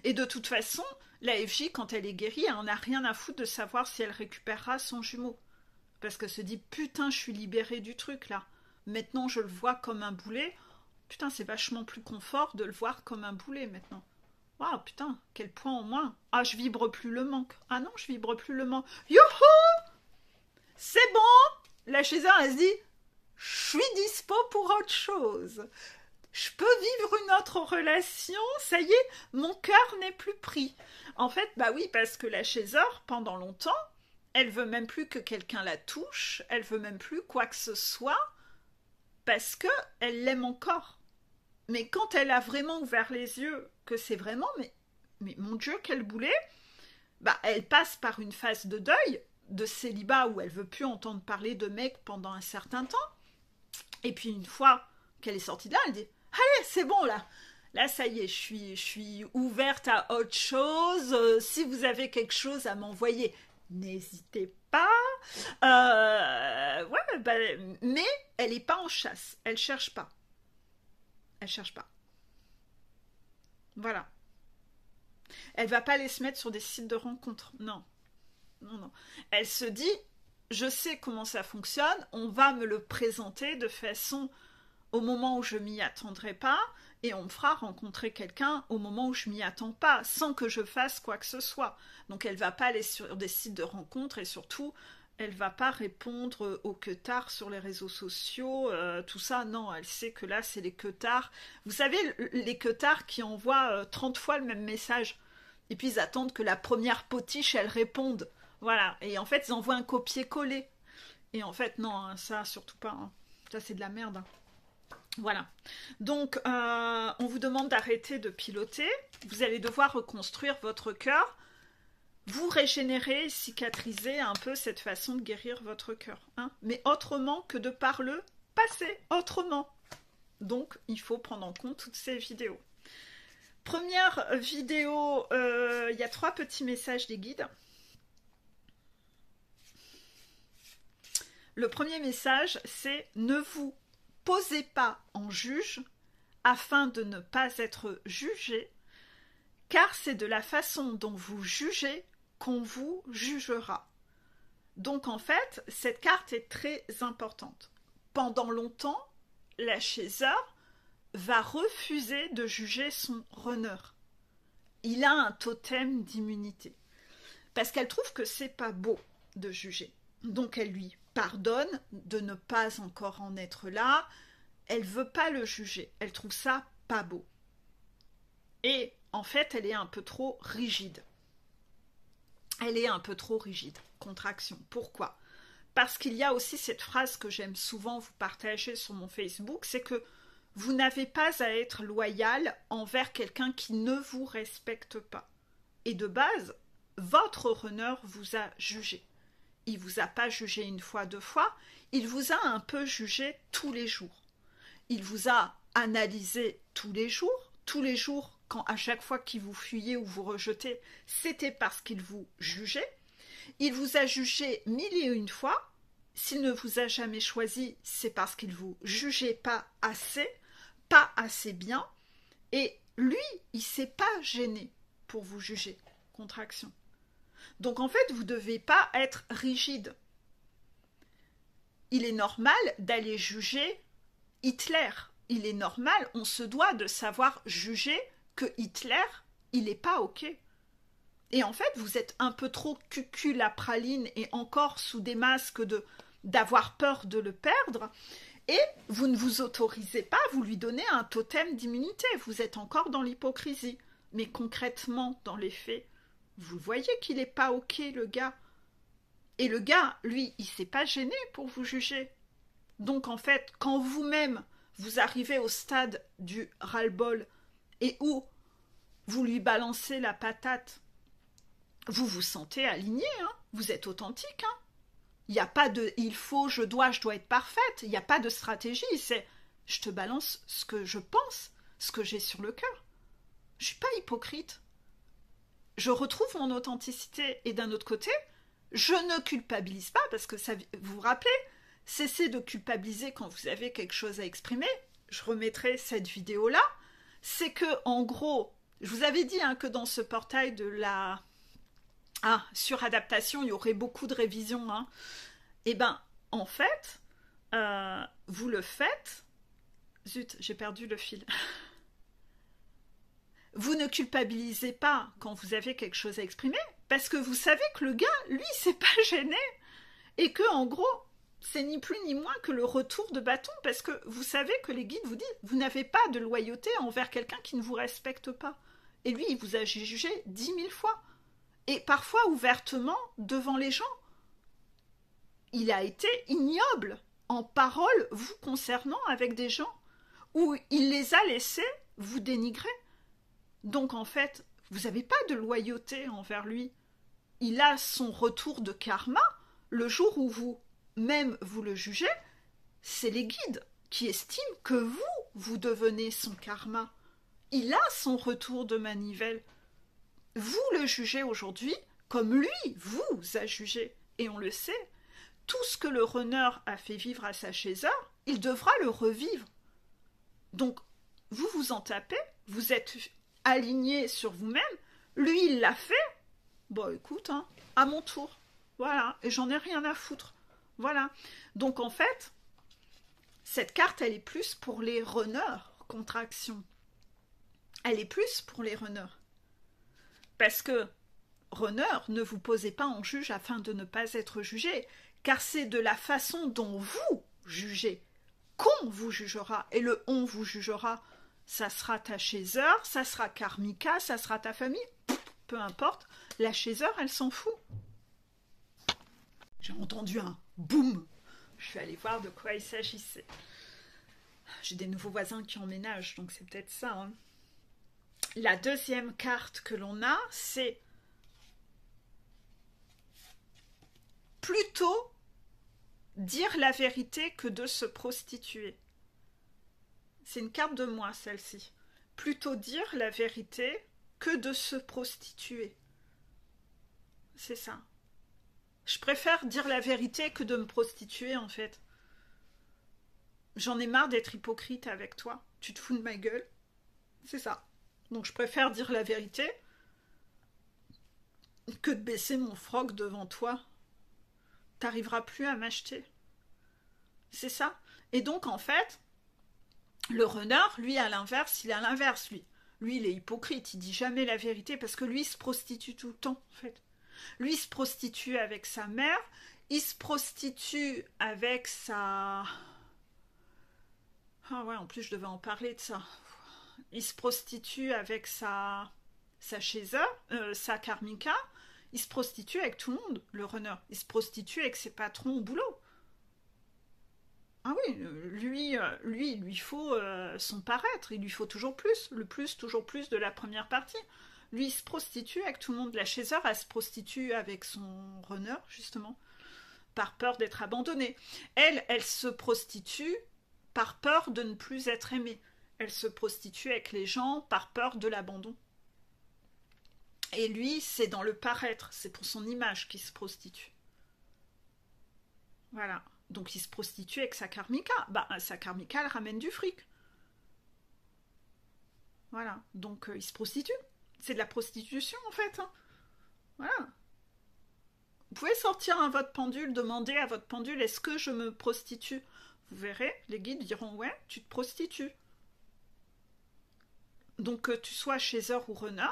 Et de toute façon, la FJ, quand elle est guérie, elle en a rien à foutre de savoir si elle récupérera son jumeau. Parce qu'elle se dit, putain, je suis libérée du truc là. Maintenant, je le vois comme un boulet. Putain, c'est vachement plus confort de le voir comme un boulet maintenant. Waouh, putain, quel point en moins. Ah, je vibre plus le manque. Ah non, je vibre plus le manque. Youhou! C'est bon! La Chaser, elle se dit, je suis dispo pour autre chose. Je peux vivre une autre relation. Ça y est, mon cœur n'est plus pris. En fait, bah oui, parce que la Chaser, pendant longtemps, elle veut même plus que quelqu'un la touche. Elle veut même plus quoi que ce soit parce que elle l'aime encore. Mais quand elle a vraiment ouvert les yeux, que c'est vraiment, mais mon Dieu, quel boulet, bah, elle passe par une phase de deuil, de célibat où elle veut plus entendre parler de mecs pendant un certain temps. Et puis une fois qu'elle est sortie de là, elle dit « Allez, c'est bon là, là ça y est, je suis ouverte à autre chose, si vous avez quelque chose à m'envoyer, n'hésitez pas. » Ouais, bah, mais elle n'est pas en chasse, elle cherche pas. Elle cherche pas. Voilà. Elle va pas aller se mettre sur des sites de rencontres. Non. Non, non. Elle se dit, je sais comment ça fonctionne, on va me le présenter de façon au moment où je m'y attendrai pas, et on me fera rencontrer quelqu'un au moment où je m'y attends pas, sans que je fasse quoi que ce soit. Donc elle va pas aller sur des sites de rencontres, et surtout, elle va pas répondre aux queutards sur les réseaux sociaux, tout ça, non, elle sait que là, c'est les queutards. Vous savez, les queutards qui envoient 30 fois le même message, et puis ils attendent que la première potiche, elle réponde. Voilà, et en fait, ils envoient un copier-coller. Et en fait, non, hein, ça, surtout pas. Hein. Ça, c'est de la merde. Hein. Voilà. Donc, on vous demande d'arrêter de piloter. Vous allez devoir reconstruire votre cœur. vous régénérez, cicatrisez un peu cette façon de guérir votre cœur. Hein, mais autrement que de par le passé, autrement. Donc, il faut prendre en compte toutes ces vidéos. Première vidéo, il y a 3 petits messages des guides. Le premier message, c'est « Ne vous posez pas en juge afin de ne pas être jugé, car c'est de la façon dont vous jugez qu'on vous jugera. » Donc en fait, cette carte est très importante. Pendant longtemps, la chaser va refuser de juger son runner. Il a un totem d'immunité. Parce qu'elle trouve que c'est pas beau de juger. Donc elle lui pardonne de ne pas encore en être là. Elle veut pas le juger. Elle trouve ça pas beau. Et en fait, elle est un peu trop rigide. Elle est un peu trop rigide. Contraction. Pourquoi ? Parce qu'il y a aussi cette phrase que j'aime souvent vous partager sur mon Facebook, c'est que vous n'avez pas à être loyal envers quelqu'un qui ne vous respecte pas. Et de base, votre runner vous a jugé. Il ne vous a pas jugé une fois, 2 fois, il vous a un peu jugé tous les jours. Il vous a analysé tous les jours, quand à chaque fois qu'il vous fuyait ou vous rejetez, c'était parce qu'il vous jugeait. Il vous a jugé 1001 fois. S'il ne vous a jamais choisi, c'est parce qu'il ne vous jugeait pas assez bien. Et lui, il ne s'est pas gêné pour vous juger. Contraction. Donc en fait, vous ne devez pas être rigide. Il est normal d'aller juger Hitler. Il est normal, on se doit de savoir juger que Hitler, il n'est pas OK. Et en fait, vous êtes un peu trop cucul la praline et encore sous des masques d'avoir peur de le perdre. Et vous ne vous autorisez pas, vous lui donnez un totem d'immunité. Vous êtes encore dans l'hypocrisie. Mais concrètement, dans les faits, vous voyez qu'il n'est pas OK, le gars. Et le gars, lui, il ne s'est pas gêné pour vous juger. Donc en fait, quand vous-même, vous arrivez au stade du ras-le-bol et où vous lui balancez la patate, vous vous sentez aligné, hein, vous êtes authentique. Hein. Il n'y a pas de « il faut, je dois être parfaite ». Il n'y a pas de stratégie, c'est « je te balance ce que je pense, ce que j'ai sur le cœur ». Je ne suis pas hypocrite. Je retrouve mon authenticité et d'un autre côté, je ne culpabilise pas parce que ça, vous vous rappelez, cessez de culpabiliser quand vous avez quelque chose à exprimer. Je remettrai cette vidéo-là. C'est que, en gros, je vous avais dit hein, que dans ce portail de la suradaptation, il y aurait beaucoup de révisions. Hein. Et bien, en fait, vous le faites. Zut, j'ai perdu le fil. Vous ne culpabilisez pas quand vous avez quelque chose à exprimer, parce que vous savez que le gars, lui, s'est pas gêné. Et que, en gros, c'est ni plus ni moins que le retour de bâton, parce que vous savez que les guides vous disent, vous n'avez pas de loyauté envers quelqu'un qui ne vous respecte pas. Et lui, il vous a jugé 10 000 fois. Et parfois ouvertement, devant les gens. Il a été ignoble en parole vous concernant avec des gens, où il les a laissés vous dénigrer. Donc en fait, vous n'avez pas de loyauté envers lui. Il a son retour de karma. Le jour où vous-même vous le jugez, c'est les guides qui estiment que vous devenez son karma. Il a son retour de manivelle. Vous le jugez aujourd'hui comme lui vous a jugé. Et on le sait, tout ce que le runner a fait vivre à sa chaser, il devra le revivre. Donc, vous vous en tapez, vous êtes aligné sur vous-même, lui il l'a fait, bon écoute, hein, à mon tour, voilà, et j'en ai rien à foutre, voilà. Donc en fait, cette carte elle est plus pour les runners, contraction, elle est plus pour les runners, parce que runner, ne vous posez pas en juge afin de ne pas être jugé, car c'est de la façon dont vous jugez qu'on vous jugera, et le on vous jugera. Ça sera ta chaser, ça sera karmika, ça sera ta famille, peu importe. La chaser, elle s'en fout. J'ai entendu un boum. Je suis allée voir de quoi il s'agissait. J'ai des nouveaux voisins qui emménagent, donc c'est peut-être ça. Hein. La deuxième carte que l'on a, c'est plutôt dire la vérité que de se prostituer. C'est une carte de moi, celle-ci. Plutôt dire la vérité que de se prostituer. C'est ça. Je préfère dire la vérité que de me prostituer, en fait. J'en ai marre d'être hypocrite avec toi. Tu te fous de ma gueule. C'est ça. Donc je préfère dire la vérité que de baisser mon froc devant toi. T'arriveras plus à m'acheter. C'est ça. Et donc, en fait, le runner, lui, à l'inverse, il est à l'inverse, lui. Lui, il est hypocrite, il dit jamais la vérité parce que lui, il se prostitue tout le temps, en fait. Lui, il se prostitue avec sa mère, il se prostitue avec sa... Ah ouais, en plus, je devais en parler de ça. Il se prostitue avec sa chaser, sa karmika. Il se prostitue avec tout le monde, le runner. Il se prostitue avec ses patrons au boulot. Ah oui, lui, il lui faut son paraître, il lui faut toujours plus, le plus, toujours plus de la première partie. Lui, il se prostitue avec tout le monde. La chaser, elle se prostitue avec son runner, justement, par peur d'être abandonnée. Elle se prostitue par peur de ne plus être aimée. Elle se prostitue avec les gens par peur de l'abandon. Et lui, c'est dans le paraître, c'est pour son image qu'il se prostitue. Voilà. Donc il se prostitue avec sa karmika. Bah, sa karmika, elle ramène du fric. Voilà. Donc il se prostitue. C'est de la prostitution, en fait. Hein. Voilà. Vous pouvez sortir votre pendule, demander à votre pendule, est-ce que je me prostitue? Vous verrez, les guides diront, ouais, tu te prostitues. Donc que tu sois chaser ou runner,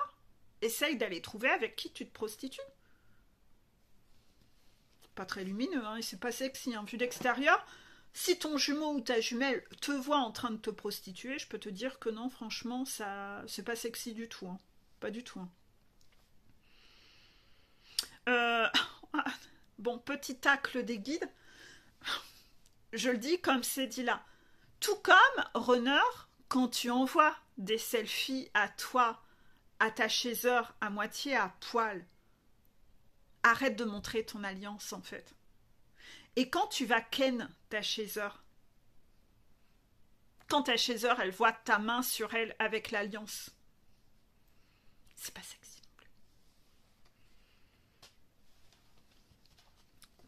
essaye d'aller trouver avec qui tu te prostitues. Pas très lumineux, hein, et c'est pas sexy, hein. Vu d'extérieur, si ton jumeau ou ta jumelle te voit en train de te prostituer, je peux te dire que non, franchement, ça, c'est pas sexy du tout, hein. Pas du tout. Hein. Bon, petit tacle des guides. Je le dis comme c'est dit là. Tout comme, runner, quand tu envoies des selfies à toi, à ta chaser, à moitié à poil, arrête de montrer ton alliance, en fait. Et quand tu vas ken ta chaser, quand ta chaser, elle voit ta main sur elle avec l'alliance, c'est pas sexy non plus.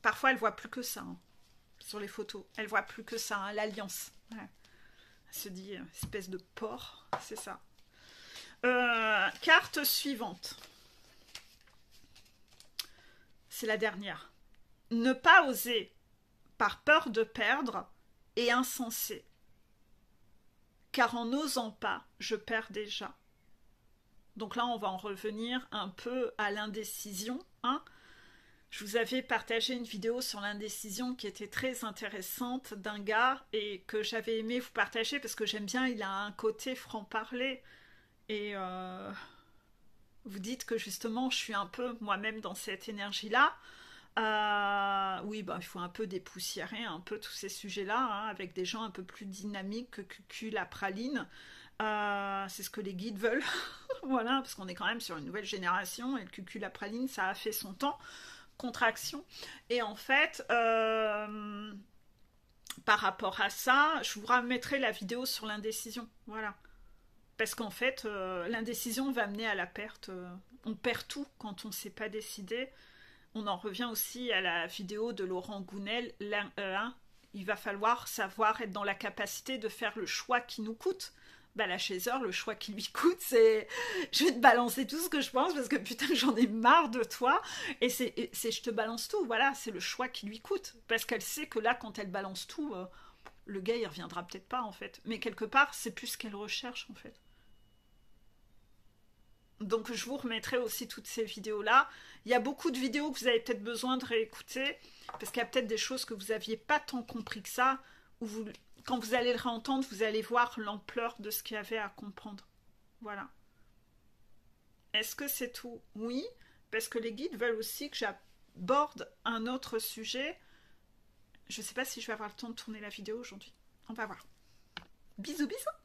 Parfois, elle voit plus que ça, hein, sur les photos. Elle voit plus que ça, hein, l'alliance. Ouais. Elle se dit, espèce de porc, c'est ça. Carte suivante. C'est la dernière. Ne pas oser par peur de perdre est insensé. Car en n'osant pas, je perds déjà. Donc là, on va en revenir un peu à l'indécision. Hein. Je vous avais partagé une vidéo sur l'indécision qui était très intéressante d'un gars et que j'avais aimé vous partager parce que j'aime bien, il a un côté franc-parler. Et vous dites que justement, je suis un peu moi-même dans cette énergie-là. Oui, bah, il faut un peu dépoussiérer un peu tous ces sujets-là, hein, avec des gens un peu plus dynamiques que Cucu la praline. C'est ce que les guides veulent. Voilà, parce qu'on est quand même sur une nouvelle génération et le Cucu la praline, ça a fait son temps. Contraction. Et en fait, par rapport à ça, je vous remettrai la vidéo sur l'indécision. Voilà. Parce qu'en fait, l'indécision va mener à la perte. On perd tout quand on ne s'est pas décidé. On en revient aussi à la vidéo de Laurent Gounel. Il va falloir savoir être dans la capacité de faire le choix qui nous coûte. Bah, la chaser, le choix qui lui coûte, c'est je vais te balancer tout ce que je pense parce que putain, j'en ai marre de toi. Et c'est je te balance tout. Voilà, c'est le choix qui lui coûte. Parce qu'elle sait que là, quand elle balance tout, le gars, il reviendra peut-être pas en fait. Mais quelque part, c'est plus ce qu'elle recherche en fait. Donc je vous remettrai aussi toutes ces vidéos-là. Il y a beaucoup de vidéos que vous avez peut-être besoin de réécouter, parce qu'il y a peut-être des choses que vous n'aviez pas tant compris que ça, où quand vous allez le réentendre, vous allez voir l'ampleur de ce qu'il y avait à comprendre. Voilà. Est-ce que c'est tout? Oui, parce que les guides veulent aussi que j'aborde un autre sujet. Je ne sais pas si je vais avoir le temps de tourner la vidéo aujourd'hui. On va voir. Bisous, bisous!